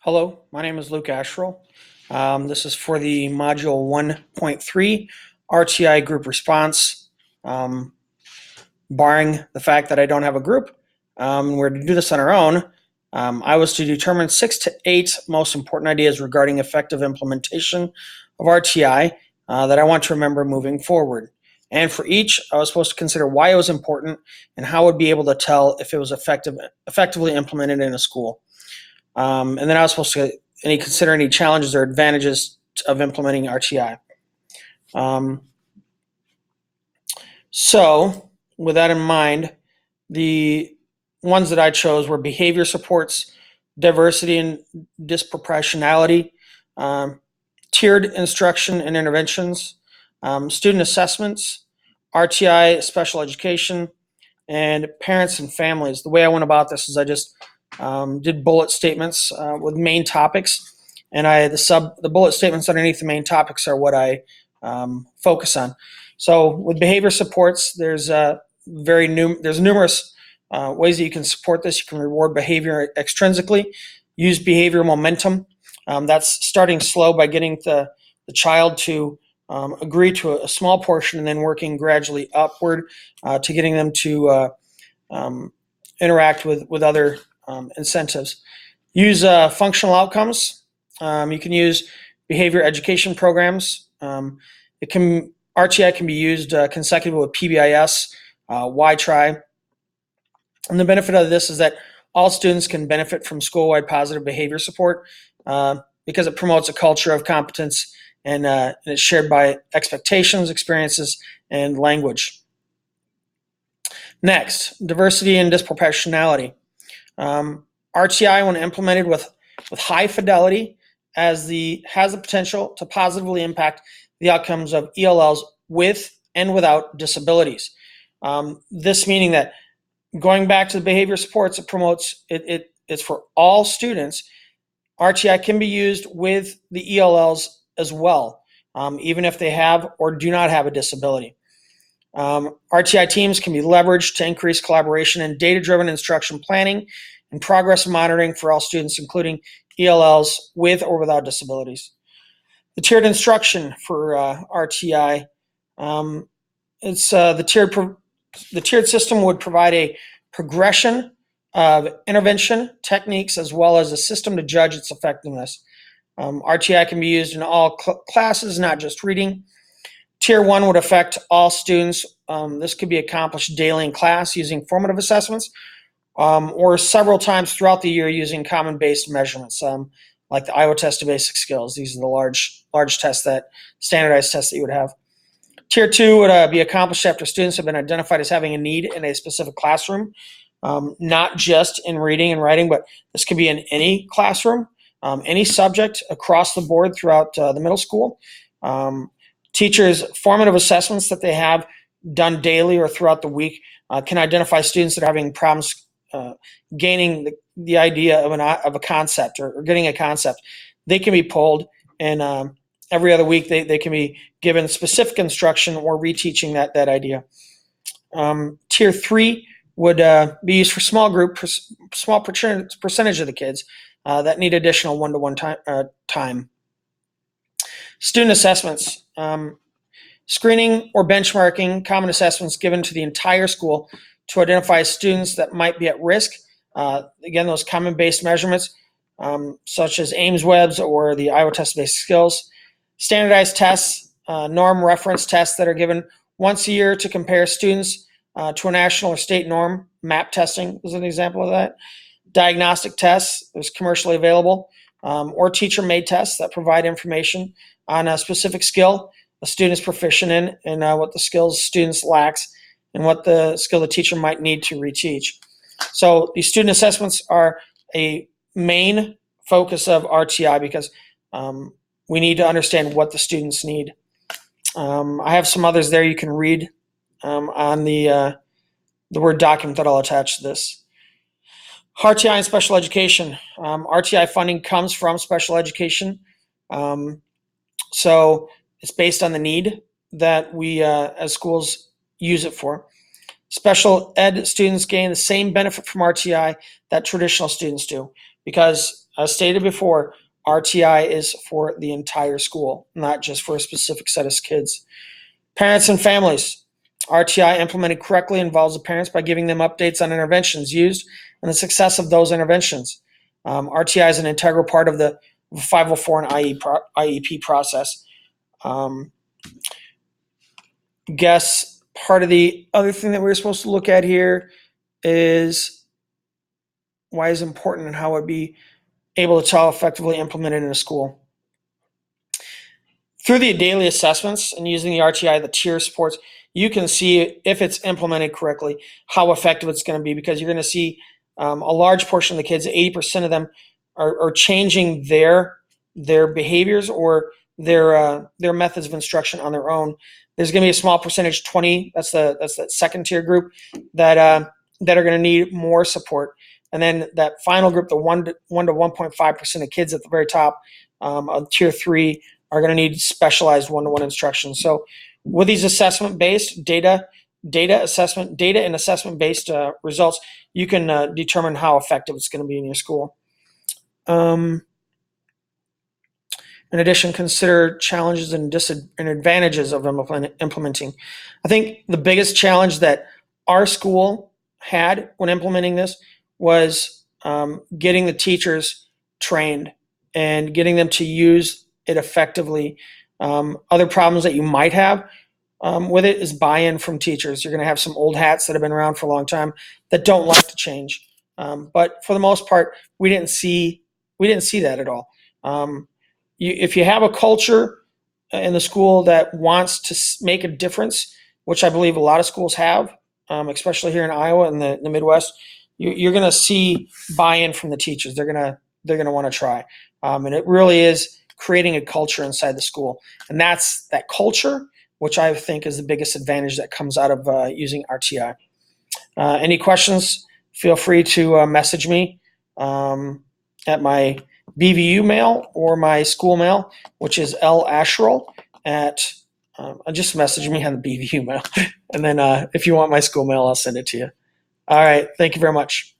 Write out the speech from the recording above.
Hello, my name is Luke Asherle. This is for the Module 1.3 RtI group response. Um, Barring the fact that I don't have a group, we're to do this on our own. I was to determine 6 to 8 most important ideas regarding effective implementation of RtI that I want to remember moving forward. And for each, I was supposed to consider why it was important and how I would be able to tell if it was effectively implemented in a school. And then I was supposed to consider any challenges or advantages of implementing RtI. So with that in mind, the ones that I chose were behavior supports, diversity and disproportionality, tiered instruction and interventions, student assessments, RtI special education, and parents and families. The way I went about this is I just did bullet statements with main topics, and the bullet statements underneath the main topics are what I focus on. So with behavior supports, there's numerous ways that you can support this. You can reward behavior extrinsically, use behavior momentum. That's starting slow by getting the child to agree to a small portion and then working gradually upward to getting them to interact with other incentives. Use functional outcomes. You can use behavior education programs. RtI can be used consecutively with PBIS, YTRI. And the benefit of this is that all students can benefit from school-wide positive behavior support because it promotes a culture of competence and it's shared by expectations, experiences, and language. Next, diversity and disproportionality. RtI, when implemented with high fidelity, has the potential to positively impact the outcomes of ELLs with and without disabilities. This meaning that going back to the behavior supports, it promotes it's for all students. RtI can be used with the ELLs as well, even if they have or do not have a disability. RtI teams can be leveraged to increase collaboration and data-driven instruction planning and progress monitoring for all students, including ELLs with or without disabilities. The tiered instruction for RtI, the tiered system would provide a progression of intervention techniques as well as a system to judge its effectiveness. RtI can be used in all classes, not just reading. Tier 1 would affect all students. This could be accomplished daily in class using formative assessments or several times throughout the year using common-based measurements like the Iowa Test of Basic Skills. These are the large tests, standardized tests that you would have. Tier 2 would be accomplished after students have been identified as having a need in a specific classroom, not just in reading and writing, but this could be in any classroom, any subject across the board throughout the middle school. Teachers' formative assessments that they have done daily or throughout the week can identify students that are having problems gaining the idea of a concept or getting a concept. They can be pulled, and every other week they can be given specific instruction or reteaching that idea. Tier 3 would be used for small percentage of the kids that need additional one-to-one time. Student assessments. Screening or benchmarking common assessments given to the entire school to identify students that might be at risk. Again, those common-based measurements, such as Ames Webs or the Iowa Test of Basic Skills. Standardized tests, norm reference tests that are given once a year to compare students to a national or state norm. MAP testing is an example of that. Diagnostic tests is commercially available, or teacher-made tests that provide information on a specific skill a student is proficient in and what the skills students lacks and what the skill the teacher might need to reteach. So these student assessments are a main focus of RtI because we need to understand what the students need. I have some others there you can read on the Word document that I'll attach to this. RtI and special education. RtI funding comes from special education. So it's based on the need that we as schools use it for. Special ed students gain the same benefit from RtI that traditional students do because as stated before, RTI is for the entire school, not just for a specific set of kids. Parents and families. RTI implemented correctly involves the parents by giving them updates on interventions used and the success of those interventions. RTI is an integral part of the 504 and IEP process. Guess part of the other thing that we're supposed to look at here is why it's important and how it would be able to effectively implement it in a school. Through the daily assessments and using the RTI, the tier supports, you can see if it's implemented correctly, how effective it's going to be, because you're going to see a large portion of the kids, 80% of them are changing their behaviors or their methods of instruction on their own. There's going to be a small percentage, 20, that's that second tier group, that are going to need more support. And then that final group, the 1 to 1.5% of kids at the very top of tier 3 are going to need specialized one-to-one instruction. So with these assessment-based data and assessment-based results, you can determine how effective it's going to be in your school. In addition, consider challenges and advantages of implementing. I think the biggest challenge that our school had when implementing this was getting the teachers trained and getting them to use it effectively. Other problems that you might have with it is buy-in from teachers. You're going to have some old hats that have been around for a long time that don't like to change. But for the most part, we didn't see that at all. If you have a culture in the school that wants to make a difference, which I believe a lot of schools have, especially here in Iowa and the Midwest, you're going to see buy-in from the teachers. They're going to want to try, and it really is creating a culture inside the school, and that's that culture, which I think is the biggest advantage that comes out of using RTI. Any questions? Feel free to message me at my BVU mail or my school mail, which is lasherel at. Just message me on the BVU mail, and then if you want my school mail, I'll send it to you. All right. Thank you very much.